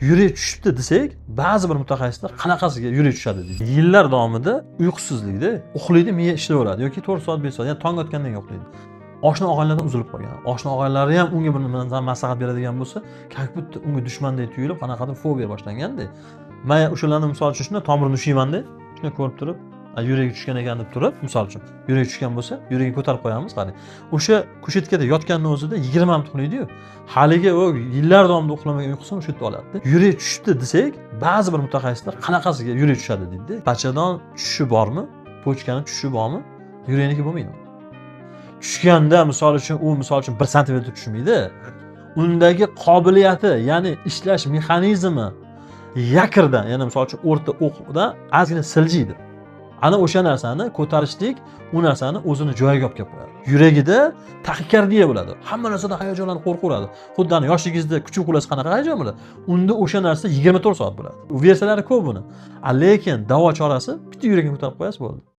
yurak tushibdi desak, ba'zi bir mutaxassislar qanaqasiga yurak tushadi deydi. Yillar davomida uyqusizlikda uxlaydi, miya ishlayveradi yoki 4 soat, 5 soat, ya'ni tong otgandan yo'q deydi. Oshna og'aylardan uzilib qolgan. Oshna og'aylari ham unga bir maslahat beradigan bo'lsa, как будто unga dushmandek tuyulib, qanaqadir fobiya boshlanganda. Men o'shalarni misol uchun shunday tomirini ushaymanda, shuni ko'rib turib, yuragi tushgan ekan deb turib, misol uchun yuragi tushgan bo'lsa, yuragini ko'tarib qo'yamiz, qarang. O'sha kushetkada yotganning o'zida 20 minut uxlaydi-yu. Haligi o yillar davomida uxlamagan uyqusini o'sha yerda oladi. Yurak tushdi desak, ba'zi bir mutaxassislar qanaqasiga yurak tushadi deydi. Bachadon tushishi bormi? Pochkani tushishi bormi? Yuragniki bo'lmaydi. Tushganda misol uchun u misol uchun 1 sm tushmaydi. Undagi qobiliyati, ya'ni ishlash mexanizmi yakirdan, ya'ni misol uchun o'rta o'qdan ozgina siljiydi. Ana o'sha narsani ko'tarishlik u narsani o'zini joyiga olib kelib qo'yadi. Yuragida taxikardiya bo'ladi. Hamma narsadan hayajonlanib qo'rqaveradi. Xuddi yoshligingizda kuchuk uxlash qanaqa hayajon bo'ladi? Unda o'sha narsa 24 soat bo'ladi. Versiyalari ko'p buni. Lekin davo chorasi bitta yurakni ko'tarib qo'yasiz bo'ldi.